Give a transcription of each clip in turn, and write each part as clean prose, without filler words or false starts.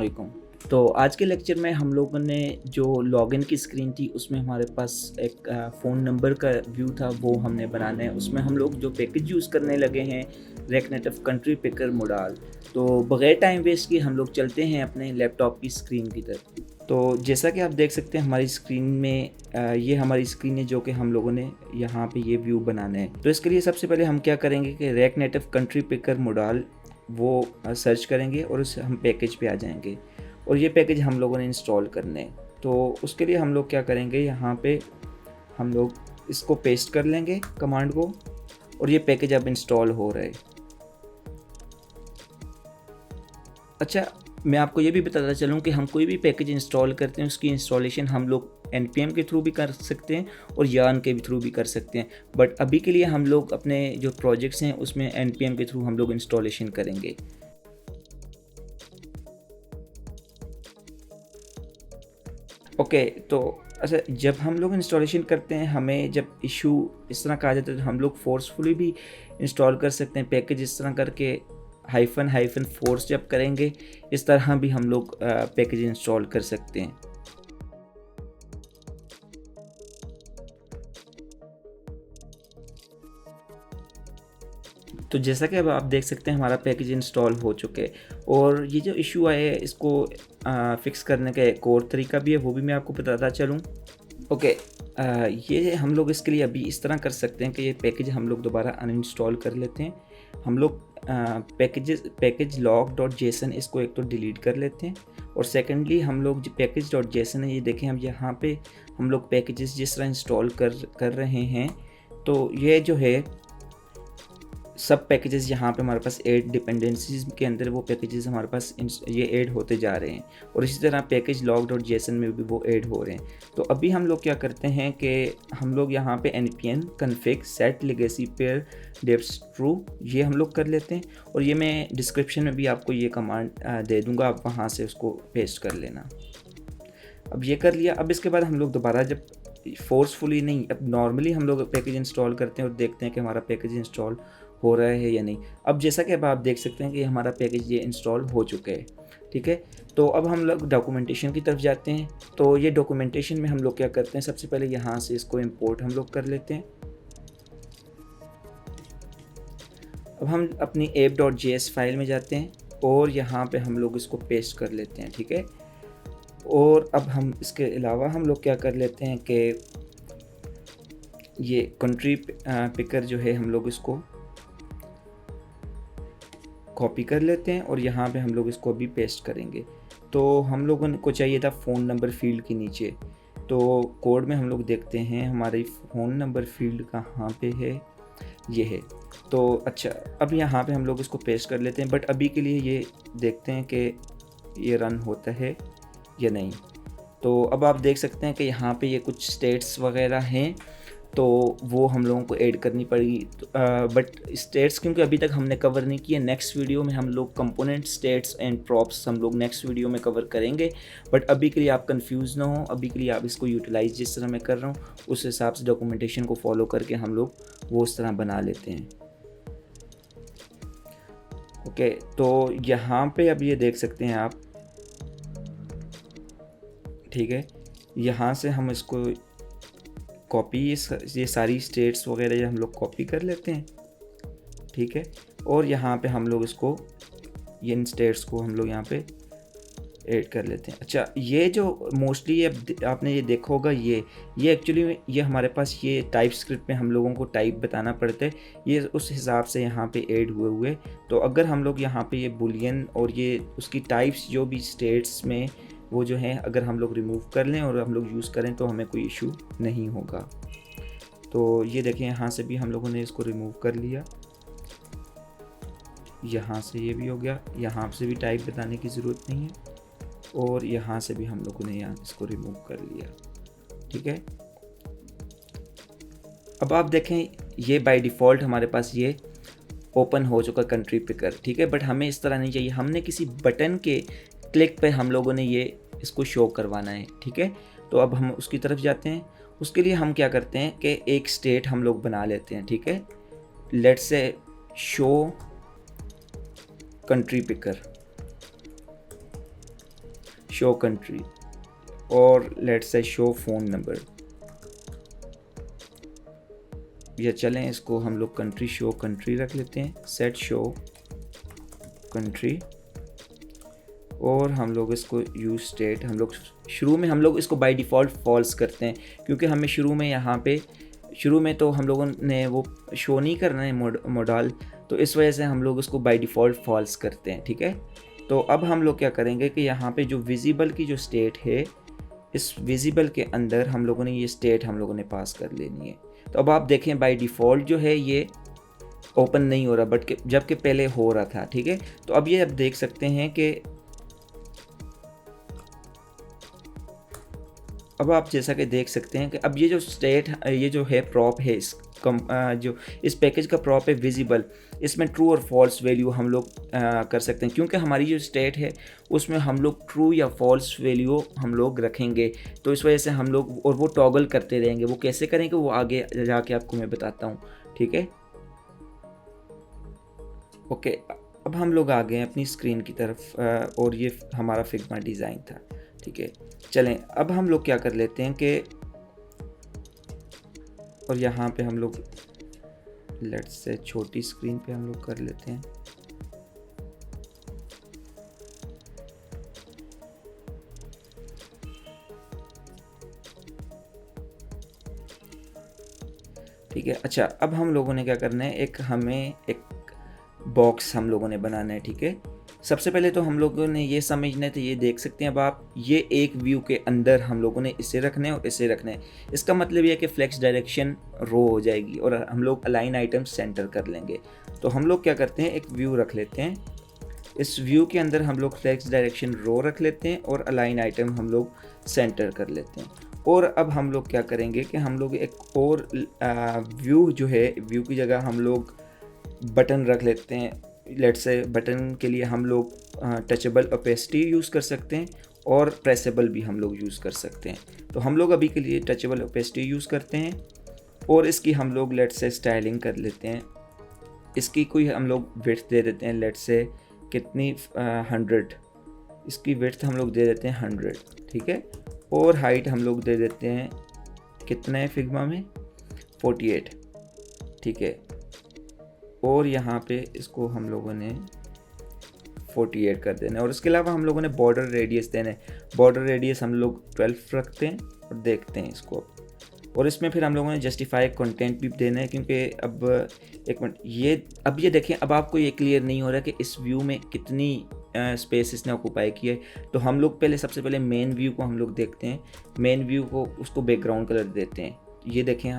वालेकुम। तो आज के लेक्चर में हम लोगों ने जो लॉगिन की स्क्रीन थी उसमें हमारे पास एक फ़ोन नंबर का व्यू था, वो हमने बनाना है। उसमें हम लोग जो पैकेज यूज़ करने लगे हैं रेकनेटिव कंट्री पिकर मोडाल। तो बग़ैर टाइम वेस्ट किए हम लोग चलते हैं अपने लैपटॉप की स्क्रीन की तरफ। तो जैसा कि आप देख सकते हैं हमारी स्क्रीन में ये हमारी स्क्रीन है जो कि हम लोगों ने यहाँ पे ये व्यू बनाना है। तो इसके लिए सबसे पहले हम क्या करेंगे कि रेकनेटिव कंट्री पिकर मोडाल वो सर्च करेंगे और उस हम पैकेज पे आ जाएंगे और ये पैकेज हम लोगों ने इंस्टॉल करने हैं। तो उसके लिए हम लोग क्या करेंगे, यहाँ पे हम लोग इसको पेस्ट कर लेंगे कमांड को और ये पैकेज अब इंस्टॉल हो रहा है। अच्छा, मैं आपको ये भी बताता चलूँ कि हम कोई भी पैकेज इंस्टॉल करते हैं उसकी इंस्टॉलेशन हम लोग npm के थ्रू भी कर सकते हैं और yarn के भी थ्रू भी कर सकते हैं, बट अभी के लिए हम लोग अपने जो प्रोजेक्ट्स हैं उसमें npm के थ्रू हम लोग इंस्टॉलेशन करेंगे। ओके, तो अच्छा, जब हम लोग इंस्टॉलेशन करते हैं हमें जब इशू इस तरह का आ जाता है तो हम लोग फोर्सफुली भी इंस्टॉल कर सकते हैं पैकेज। इस तरह करके हाइफन फोर्स जब करेंगे इस तरह भी हम लोग पैकेज इंस्टॉल कर सकते हैं। तो जैसा कि अब आप देख सकते हैं हमारा पैकेज इंस्टॉल हो चुके हैं और ये जो इशू आया है इसको फिक्स करने का एक और तरीका भी है, वो भी मैं आपको बताता चलूँ। ओके, ये हम लोग इसके लिए अभी इस तरह कर सकते हैं कि ये पैकेज हम लोग दोबारा अनइंस्टॉल कर लेते हैं। हम लोग पैकेज log.json इसको एक तो डिलीट कर लेते हैं और सेकेंडली हम लोग जो पैकेज.json है ये देखें, हम यहाँ पे हम लोग पैकेजेस जिस तरह इंस्टॉल कर रहे हैं तो ये जो है सब पैकेजेस यहाँ पे हमारे पास ऐड डिपेंडेंसीज के अंदर वो पैकेजेस हमारे पास ये ऐड होते जा रहे हैं और इसी तरह पैकेज log.json में भी वो ऐड हो रहे हैं। तो अभी हम लोग क्या करते हैं कि हम लोग यहाँ पे npm config set legacy pair depth true ये हम लोग कर लेते हैं और ये मैं डिस्क्रिप्शन में भी आपको ये कमांड दे दूँगा, आप वहाँ से उसको पेस्ट कर लेना। अब ये कर लिया। अब इसके बाद हम लोग दोबारा जब फोर्सफुली नहीं, अब नॉर्मली हम लोग पैकेज इंस्टॉल करते हैं और देखते हैं कि हमारा पैकेज इंस्टॉल हो रहा है या नहीं। अब जैसा कि अब आप देख सकते हैं कि हमारा पैकेज ये इंस्टॉल हो चुका है, ठीक है। तो अब हम लोग डॉक्यूमेंटेशन की तरफ जाते हैं। तो ये डॉक्यूमेंटेशन में हम लोग क्या करते हैं, सबसे पहले यहाँ से इसको इंपोर्ट हम लोग कर लेते हैं। अब हम अपनी app.js फाइल में जाते हैं और यहाँ पे हम लोग इसको पेस्ट कर लेते हैं, ठीक है। और अब हम इसके अलावा हम लोग क्या कर लेते हैं कि ये कंट्री पिकर जो है हम लोग इसको कॉपी कर लेते हैं और यहाँ पे हम लोग इसको अभी पेस्ट करेंगे। तो हम लोगों को चाहिए था फ़ोन नंबर फील्ड के नीचे, तो कोड में हम लोग देखते हैं हमारी फ़ोन नंबर फील्ड कहाँ पे है, ये है। तो अच्छा, अब यहाँ पे हम लोग इसको पेस्ट कर लेते हैं, बट अभी के लिए ये देखते हैं कि ये रन होता है या नहीं। तो अब आप देख सकते हैं कि यहाँ पे ये कुछ स्टेट्स वगैरह हैं तो वो हम लोगों को ऐड करनी पड़ेगी। बट स्टेट्स क्योंकि अभी तक हमने कवर नहीं किए, नेक्स्ट वीडियो में हम लोग कंपोनेंट स्टेट्स एंड प्रॉप्स हम लोग नेक्स्ट वीडियो में कवर करेंगे। बट अभी के लिए आप कंफ्यूज ना हो, अभी के लिए आप इसको यूटिलाइज जिस तरह मैं कर रहा हूँ उस हिसाब से डॉक्यूमेंटेशन को फॉलो करके हम लोग वो उस तरह बना लेते हैं। ओके, तो यहाँ पे अब ये देख सकते हैं आप, ठीक है। यहाँ से हम इसको कॉपी ये सारी स्टेट्स वगैरह ये हम लोग कॉपी कर लेते हैं, ठीक है। और यहाँ पे हम लोग इसको ये इन स्टेट्स को हम लोग यहाँ पे ऐड कर लेते हैं। अच्छा, ये जो मोस्टली आपने ये देखा होगा, ये एक्चुअली ये हमारे पास ये टाइप स्क्रिप्ट में हम लोगों को टाइप बताना पड़ता है, ये उस हिसाब से यहाँ पे ऐड हुए। तो अगर हम लोग यहाँ पे ये बुलियन और ये उसकी टाइप्स जो भी स्टेट्स में वो जो है अगर हम लोग रिमूव कर लें और हम लोग यूज़ करें तो हमें कोई इशू नहीं होगा। तो ये देखें, यहाँ से भी हम लोगों ने इसको रिमूव कर लिया, यहाँ से ये भी हो गया, यहाँ से भी टाइप बताने की ज़रूरत नहीं है और यहाँ से भी हम लोगों ने यहाँ इसको रिमूव कर लिया, ठीक है। अब आप देखें ये बाय डिफ़ॉल्ट हमारे पास ये ओपन हो चुका कंट्री पिकर, ठीक है। बट हमें इस तरह नहीं चाहिए, हमने किसी बटन के क्लिक पे हम लोगों ने ये इसको शो करवाना है, ठीक है। तो अब हम उसकी तरफ जाते हैं। उसके लिए हम क्या करते हैं कि एक स्टेट हम लोग बना लेते हैं, ठीक है। Let's say show country picker, show country, और let's say show phone number, या चलें इसको हम लोग कंट्री शो कंट्री रख लेते हैं, सेट शो कंट्री। और हम लोग इसको यूज स्टेट, हम लोग शुरू में हम लोग इसको बाय डिफ़ॉल्ट फॉल्स करते हैं, क्योंकि हमें शुरू में यहाँ पे शुरू में तो हम लोगों ने वो शो नहीं करना है मॉडल, तो इस वजह से हम लोग इसको बाय डिफ़ॉल्ट फॉल्स करते हैं, ठीक है। तो अब हम लोग क्या करेंगे कि यहाँ पे जो विजिबल की जो स्टेट है, इस विजिबल के अंदर हम लोगों ने ये स्टेट हम लोगों ने पास कर लेनी है। तो अब आप देखें बाय डिफ़ॉल्ट जो है ये ओपन नहीं हो रहा, बट जबकि पहले हो रहा था, ठीक है। तो अब ये आप देख सकते हैं कि अब आप जैसा कि देख सकते हैं कि अब ये जो स्टेट, ये जो है प्रॉप है, जो इस पैकेज का प्रॉप है विजिबल, इसमें ट्रू और फॉल्स वैल्यू हम लोग कर सकते हैं, क्योंकि हमारी जो स्टेट है उसमें हम लोग ट्रू या फॉल्स वैल्यू हम लोग रखेंगे। तो इस वजह से हम लोग, और वो टॉगल करते रहेंगे, वो कैसे करेंगे वो आगे जाके आपको मैं बताता हूँ, ठीक है। ओके, अब हम लोग आ गए हैं अपनी स्क्रीन की तरफ, और ये हमारा फिग्मा डिज़ाइन था, ठीक है। चलें अब हम लोग क्या कर लेते हैं कि, और यहाँ पे हम लोग लेट्स से छोटी स्क्रीन पे हम लोग कर लेते हैं। ठीक है, अच्छा अब हम लोगों ने क्या करना है, हमें एक बॉक्स हम लोगों ने बनाना है, ठीक है। सबसे पहले तो हम लोगों ने ये समझना है, तो ये देख सकते हैं अब आप, ये एक व्यू के अंदर हम लोगों ने इसे रखना है और इसे रखना है। इसका मतलब ये है कि फ्लेक्स डायरेक्शन रो हो जाएगी और हम लोग अलाइन आइटम सेंटर कर लेंगे। तो हम लोग क्या करते हैं, एक व्यू रख लेते हैं, इस व्यू के अंदर हम लोग फ्लेक्स डायरेक्शन रो रख लेते हैं और अलाइन आइटम हम लोग सेंटर कर लेते हैं। और अब हम लोग क्या करेंगे कि हम लोग एक और व्यू जो है, व्यू की जगह हम लोग बटन रख लेते हैं। लेट्स से बटन के लिए हम लोग टचेबल ओपेसिटी यूज़ कर सकते हैं और प्रेसेबल भी हम लोग यूज़ कर सकते हैं। तो हम लोग अभी के लिए टचेबल ओपेसिटी यूज़ करते हैं, और इसकी हम लोग लेट्स से स्टाइलिंग कर लेते हैं। इसकी कोई हम लोग विड्थ दे देते हैं, लेट्स से कितनी 100, इसकी विड्थ हम लोग दे देते हैं 100, ठीक है। और हाइट हम लोग दे देते हैं कितने फिग्मा में 48, ठीक है। और यहाँ पे इसको हम लोगों ने 48 कर देना है, और इसके अलावा हम लोगों ने बॉर्डर रेडियस देना है। बॉर्डर रेडियस हम लोग 12 रखते हैं और देखते हैं इसको। और इसमें फिर हम लोगों ने जस्टिफाई कंटेंट भी देना है, क्योंकि अब एक मिनट, ये देखें, अब आपको ये क्लियर नहीं हो रहा कि इस व्यू में कितनी स्पेस इसने ऑक्यूपाई किया है। तो हम लोग सबसे पहले मेन व्यू को हम लोग देखते हैं। मेन व्यू को उसको बैकग्राउंड कलर देते हैं। ये देखें,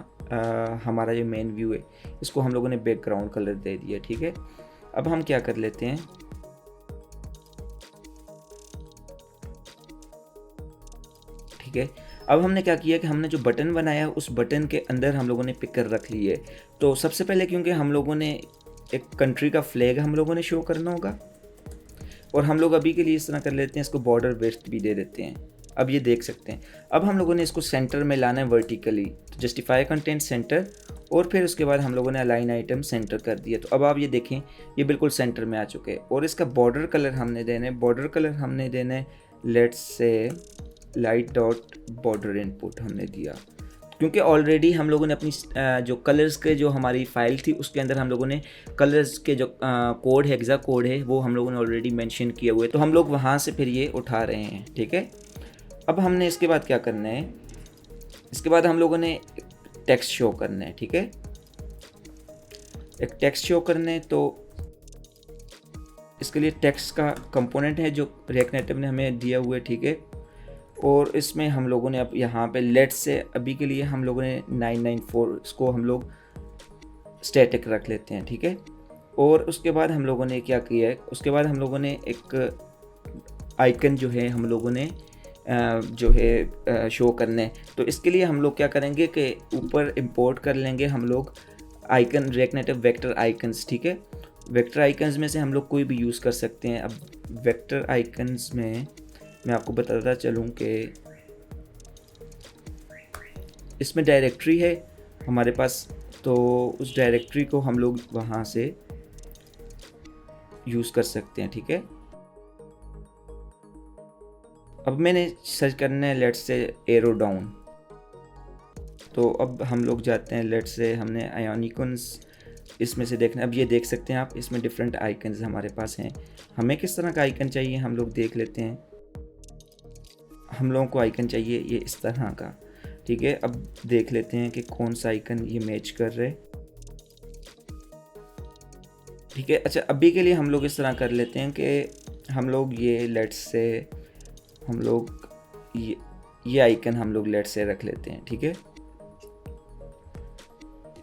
हमारा जो मेन व्यू है इसको हम लोगों ने बैकग्राउंड कलर दे दिया, ठीक है। अब हम क्या कर लेते हैं, ठीक है। अब हमने क्या किया कि हमने जो बटन बनाया उस बटन के अंदर हम लोगों ने पिकर रख ली है। तो सबसे पहले क्योंकि हम लोगों ने एक कंट्री का फ्लैग हम लोगों ने शो करना होगा, और हम लोग अभी के लिए इस तरह कर लेते हैं, इसको बॉर्डर विड्थ भी दे देते हैं। अब ये देख सकते हैं, अब हम लोगों ने इसको सेंटर में लाना है वर्टिकली, तो जस्टिफाई कंटेंट सेंटर, और फिर उसके बाद हम लोगों ने अलाइन आइटम सेंटर कर दिया। तो अब आप ये देखें, ये बिल्कुल सेंटर में आ चुके हैं। और इसका बॉर्डर कलर हमने देना है, बॉर्डर कलर हमने देना है लेट्स से लाइट डॉट बॉर्डर इनपुट हमने दिया, क्योंकि ऑलरेडी हम लोगों ने अपनी जो कलर्स के जो हमारी फाइल थी उसके अंदर हम लोगों ने कलर्स के जो कोड है, हेक्सा कोड है, वो हम लोगों ने ऑलरेडी मेंशन किए हुए, तो हम लोग वहाँ से फिर ये उठा रहे हैं, ठीक है। अब हमने इसके बाद क्या करना है, इसके बाद हम लोगों ने टेक्स्ट शो करना है, ठीक है। एक टेक्स्ट शो करना है, तो इसके लिए टेक्स्ट का कंपोनेंट है जो रिएक्ट नेटिव ने हमें दिया हुआ है, ठीक है। और इसमें हम लोगों ने अब यहाँ पे लेट्स से अभी के लिए हम लोगों ने 994 इसको हम लोग स्टैटिक रख लेते हैं, ठीक है। और उसके बाद हम लोगों ने क्या किया है, उसके बाद हम लोगों ने एक आइकन जो है हम लोगों ने जो है शो करना है। तो इसके लिए हम लोग क्या करेंगे कि ऊपर इंपोर्ट कर लेंगे हम लोग icon, react native vector icons, ठीक है। वेक्टर आइकन्स में से हम लोग कोई भी यूज़ कर सकते हैं। अब वेक्टर आइकन्स में मैं आपको बताता चलूँ कि इसमें डायरेक्टरी है हमारे पास, तो उस डायरेक्टरी को हम लोग वहाँ से यूज़ कर सकते हैं, ठीक है। अब मैंने सर्च करना है लेट्स से एरो डाउन। तो अब हम लोग जाते हैं, लेट्स से हमने आयोनिकॉन्स इसमें से देखना। अब ये देख सकते हैं आप, इसमें डिफरेंट आइकन्स हमारे पास हैं। हमें किस तरह का आइकन चाहिए हम लोग देख लेते हैं। हम लोगों को आइकन चाहिए ये इस तरह का, ठीक है। अब देख लेते हैं कि कौन सा आइकन ये मैच कर रहे, ठीक है। अच्छा, अभी के लिए हम लोग इस तरह कर लेते हैं कि हम लोग ये लेट्स से हम लोग ये आइकन हम लोग लेट्स से रख लेते हैं, ठीक है।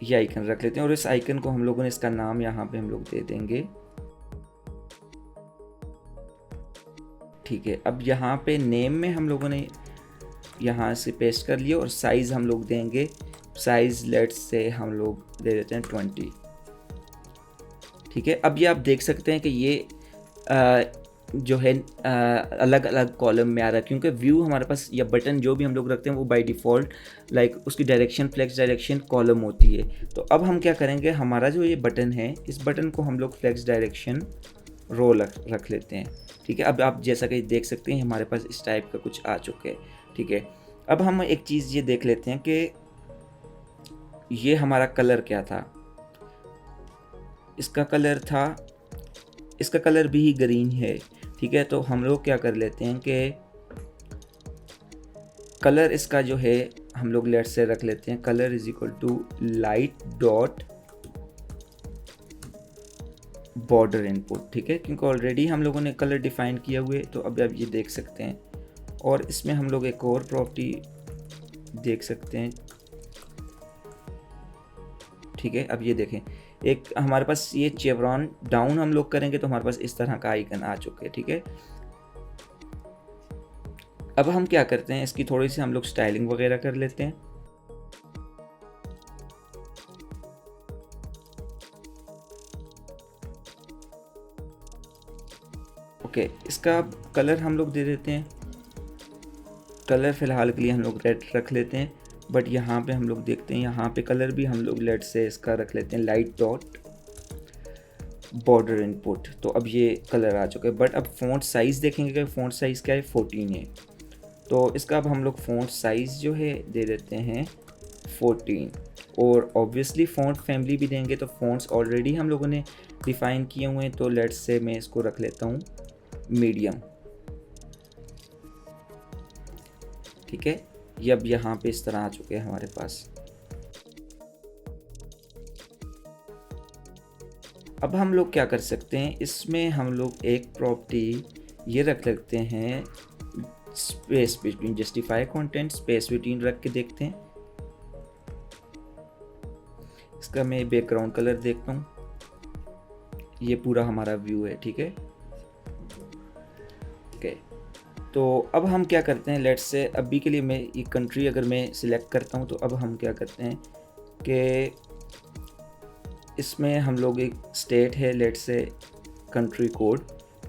ये आइकन रख लेते हैं और इस आइकन को हम लोगों ने इसका नाम यहाँ पे हम लोग दे देंगे, ठीक है। अब यहाँ पे नेम में हम लोगों ने यहाँ से पेस्ट कर लिया और साइज़ हम लोग देंगे, साइज़ लेट्स से हम लोग दे देते हैं 20, ठीक है। अब ये आप देख सकते हैं कि ये जो है अलग अलग कॉलम में आ रहा है, क्योंकि व्यू हमारे पास या बटन जो भी हम लोग रखते हैं वो बाय डिफ़ॉल्ट लाइक उसकी डायरेक्शन फ्लेक्स डायरेक्शन कॉलम होती है। तो अब हम क्या करेंगे, हमारा जो ये बटन है इस बटन को हम लोग फ्लेक्स डायरेक्शन रो रख लेते हैं, ठीक है। अब आप जैसा कि देख सकते हैं हमारे पास इस टाइप का कुछ आ चुके हैं, ठीक है। अब हम एक चीज़ ये देख लेते हैं कि ये हमारा कलर क्या था। इसका कलर भी ग्रीन है, ठीक है। तो हम लोग क्या कर लेते हैं कि कलर इसका जो है हम लोग लेट से रख लेते हैं colour is equal to light dot border input, ठीक है। क्योंकि ऑलरेडी हम लोगों ने कलर डिफाइन किया हुए, तो अब आप ये देख सकते हैं। और इसमें हम लोग एक और प्रॉपर्टी देख सकते हैं, ठीक है। अब ये देखें, एक हमारे पास ये चेवरॉन डाउन हम लोग करेंगे तो हमारे पास इस तरह का आइकन आ चुके हैं, ठीक है। अब हम क्या करते हैं, इसकी थोड़ी सी हम लोग स्टाइलिंग वगैरह कर लेते हैं। ओके, इसका कलर हम लोग दे देते हैं, कलर फ़िलहाल के लिए हम लोग रेड रख लेते हैं। बट यहाँ पे हम लोग देखते हैं, यहाँ पे कलर भी हम लोग लेट से इसका रख लेते हैं लाइट डॉट बॉर्डर इनपुट। तो अब ये कलर आ चुका है। बट अब फ़ॉन्ट साइज़ देखेंगे कि फ़ॉन्ट साइज़ क्या है, 14 है। तो इसका अब हम लोग फ़ॉन्ट साइज़ जो है दे देते हैं 14, और ऑब्वियसली फ़ॉन्ट फैमिली भी देंगे। तो फ़ॉन्ट्स ऑलरेडी हम लोगों ने डिफ़ाइन किए हुए हैं, तो लेट्स से मैं इसको रख लेता हूँ मीडियम, ठीक है। ये अब यहाँ पे इस तरह आ चुके हैं हमारे पास। अब हम लोग क्या कर सकते हैं, इसमें हम लोग एक प्रॉपर्टी ये रख लेते हैं space between, justify content space between रख के देखते हैं। इसका मैं बैकग्राउंड कलर देखता हूँ, ये पूरा हमारा व्यू है, ठीक है। ओके, तो अब हम क्या करते हैं, लेट्स से अभी के लिए मैं ये कंट्री अगर मैं सिलेक्ट करता हूँ, तो अब हम क्या करते हैं कि इसमें हम लोग एक स्टेट है लेट्स से कंट्री कोड,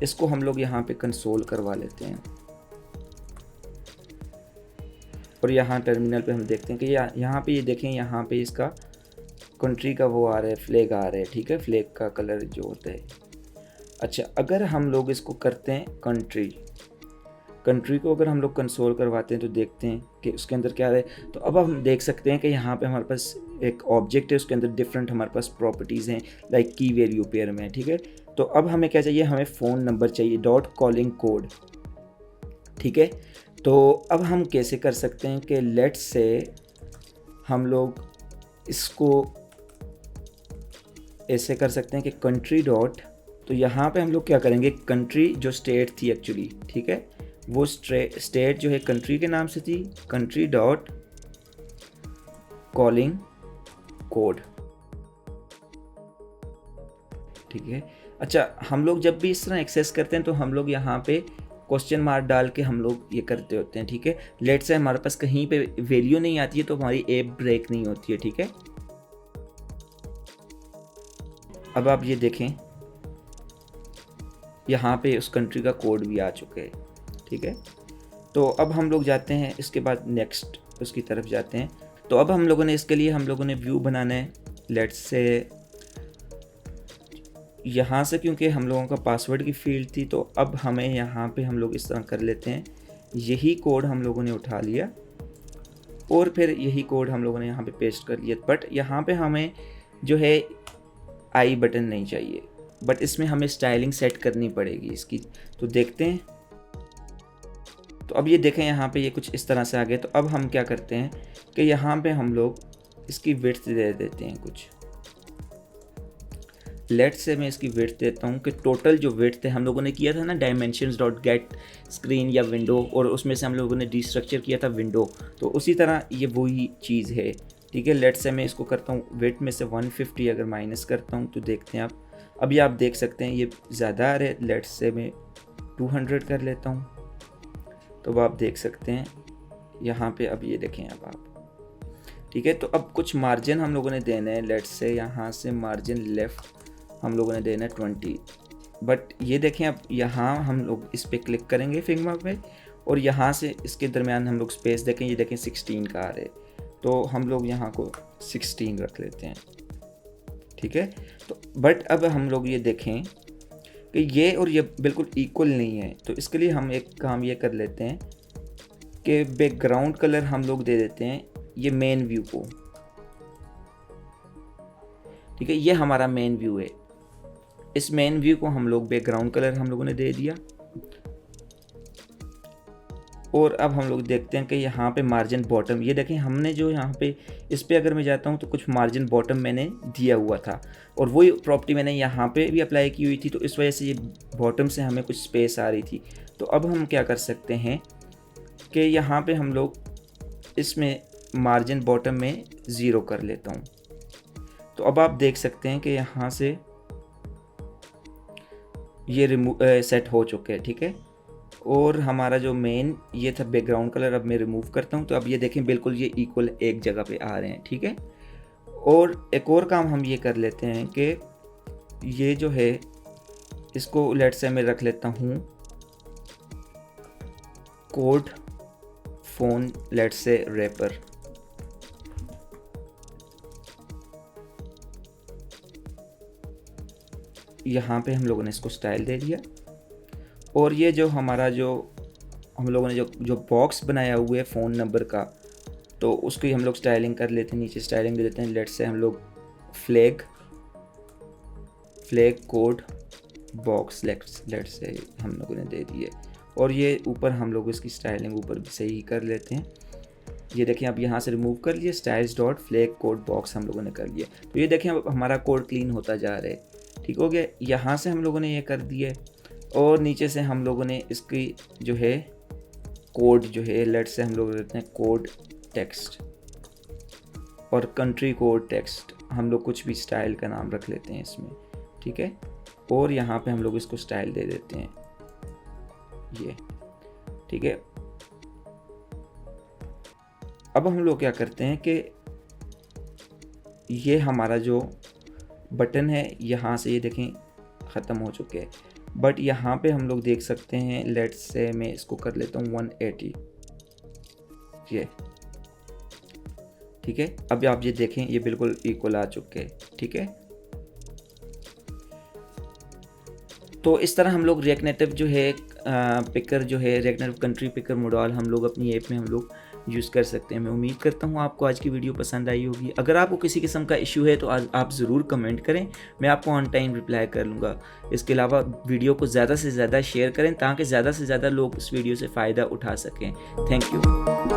इसको हम लोग यहाँ पे कंसोल करवा लेते हैं। और यहाँ टर्मिनल पे हम देखते हैं कि यहाँ पे ये देखें, यहाँ पे इसका कंट्री का वो आ रहा है, फ्लैग आ रहा है, ठीक है। फ्लैग का कलर जो होता है। अच्छा, अगर हम लोग इसको करते हैं कंट्री को अगर हम लोग कंसोल करवाते हैं तो देखते हैं कि उसके अंदर क्या है। तो अब हम देख सकते हैं कि यहाँ पे हमारे पास एक ऑब्जेक्ट है, उसके अंदर डिफरेंट हमारे पास प्रॉपर्टीज़ हैं, लाइक की वैल्यू पेयर में, ठीक है। तो अब हमें क्या चाहिए, हमें फ़ोन नंबर चाहिए डॉट कॉलिंग कोड, ठीक है। तो अब हम कैसे कर सकते हैं कि लेट्स से हम लोग इसको ऐसे कर सकते हैं कि कंट्री डॉट, तो यहाँ पे हम लोग क्या करेंगे, कंट्री जो स्टेट थी एक्चुअली, ठीक है, वो स्टेट जो है कंट्री के नाम से थी, कंट्री डॉट कॉलिंग कोड, ठीक है। अच्छा, हम लोग जब भी इस तरह एक्सेस करते हैं तो हम लोग यहाँ पे क्वेश्चन मार्क डाल के हम लोग ये करते होते हैं, ठीक है। लेट से हमारे पास कहीं पे वैल्यू नहीं आती है तो हमारी ऐप ब्रेक नहीं होती है, ठीक है। अब आप ये देखें, यहाँ पे उस कंट्री का कोड भी आ चुके हैं, ठीक है। तो अब हम लोग जाते हैं, इसके बाद नेक्स्ट उसकी तरफ जाते हैं। तो अब हम लोगों ने इसके लिए हम लोगों ने व्यू बनाना है। लेट्स से यहाँ से क्योंकि हम लोगों का पासवर्ड की फील्ड थी, तो अब हमें यहाँ पे हम लोग इस तरह कर लेते हैं यही कोड हम लोगों ने उठा लिया और फिर यही कोड हम लोगों ने यहाँ पे पेस्ट कर लिया। बट यहाँ पे हमें जो है आई बटन नहीं चाहिए, बट इसमें हमें स्टाइलिंग सेट करनी पड़ेगी इसकी। तो देखते हैं। तो अब ये देखें यहाँ पे ये कुछ इस तरह से आ गया। तो अब हम क्या करते हैं कि यहाँ पे हम लोग इसकी विड्थ दे देते हैं कुछ। लेट से मैं इसकी विड्थ देता हूँ कि टोटल जो विड्थ है हम लोगों ने किया था ना डायमेंशंस डॉट गेट स्क्रीन या विंडो, और उसमें से हम लोगों ने डिस्ट्रक्चर किया था विंडो। तो उसी तरह ये वही चीज़ है, ठीक है। लेट से मैं इसको करता हूँ विड्थ में से 150 अगर माइनस करता हूँ तो देखते हैं आप। अभी आप देख सकते हैं ये ज़्यादा आ रहा है। लेट से मैं 200 कर लेता हूँ। तो अब आप देख सकते हैं यहाँ पे। अब ये देखें अब आप, ठीक है। तो अब कुछ मार्जिन हम लोगों ने देना है। लेट से यहाँ से मार्जिन लेफ़्ट हम लोगों ने देना है 20। बट ये देखें अब यहाँ हम लोग इस पर क्लिक करेंगे फिंगर पे, और यहाँ से इसके दरमियान हम लोग स्पेस देखें। ये देखें 16 का आ रहा है, तो हम लोग यहाँ को 16 रख लेते हैं, ठीक है। तो बट अब हम लोग ये देखें कि ये और ये बिल्कुल इक्वल नहीं है। तो इसके लिए हम एक काम ये कर लेते हैं कि बैकग्राउंड कलर हम लोग दे देते हैं ये मेन व्यू को, ठीक है। ये हमारा मेन व्यू है। इस मेन व्यू को हम लोग बैकग्राउंड कलर हम लोगों ने दे दिया। और अब हम लोग देखते हैं कि यहाँ पे मार्जिन बॉटम, ये देखें हमने जो यहाँ पे इस पे अगर मैं जाता हूँ तो कुछ मार्जिन बॉटम मैंने दिया हुआ था, और वही प्रॉपर्टी मैंने यहाँ पे भी अप्लाई की हुई थी। तो इस वजह से ये बॉटम से हमें कुछ स्पेस आ रही थी। तो अब हम क्या कर सकते हैं कि यहाँ पे हम लोग इसमें मार्जिन बॉटम में 0 कर लेता हूँ। तो अब आप देख सकते हैं कि यहाँ से ये सेट हो चुके हैं, ठीक है। और हमारा जो मेन ये था बैकग्राउंड कलर, अब मैं रिमूव करता हूँ। तो अब ये देखें बिल्कुल ये इक्वल एक जगह पे आ रहे हैं, ठीक है। और एक और काम हम ये कर लेते हैं कि ये जो है इसको लेट से मैं रख लेता हूँ कोड फोन लेट से रैपर। यहाँ पे हम लोगों ने इसको स्टाइल दे दिया। और ये जो हमारा जो हम लोगों ने जो बॉक्स बनाया हुआ है फ़ोन नंबर का, तो उसकी हम लोग स्टाइलिंग कर लेते हैं। नीचे स्टाइलिंग दे देते हैं। लेट से हम लोग फ्लैग कोड बॉक्स लेट से हम लोगों ने दे दिए। और ये ऊपर हम लोग इसकी स्टाइलिंग ऊपर भी सही कर लेते हैं। ये देखें अब यहाँ से रिमूव कर लिए, styles dot flag code box हम लोगों ने कर लिया। तो ये देखें अब हमारा कोड क्लीन होता जा रहा है, ठीक हो गया। यहाँ से हम लोगों ने ये कर दिया, और नीचे से हम लोगों ने इसकी जो है कोड जो है लेट से हम लोग देते हैं कोड टेक्स्ट और कंट्री कोड टेक्स्ट। हम लोग कुछ भी स्टाइल का नाम रख लेते हैं इसमें, ठीक है। और यहाँ पे हम लोग इसको स्टाइल दे देते हैं ये, ठीक है। अब हम लोग क्या करते हैं कि ये हमारा जो बटन है यहाँ से ये देखें ख़त्म हो चुके हैं। बट यहाँ पे हम लोग देख सकते हैं, लेट्स से मैं इसको कर लेता हूँ 180, ये ठीक है। अब आप ये देखें ये बिल्कुल इक्वल आ चुके हैं, ठीक है। तो इस तरह हम लोग रिएक्ट नेटिव जो है पिकर जो है react native country picker model हम लोग अपनी ऐप में हम लोग यूज़ कर सकते हैं। मैं उम्मीद करता हूँ आपको आज की वीडियो पसंद आई होगी। अगर आपको किसी किस्म का इशू है तो आप ज़रूर कमेंट करें, मैं आपको ऑन टाइम रिप्लाई कर लूँगा। इसके अलावा वीडियो को ज़्यादा से ज़्यादा शेयर करें ताकि ज़्यादा से ज़्यादा लोग इस वीडियो से फ़ायदा उठा सकें। Thank you.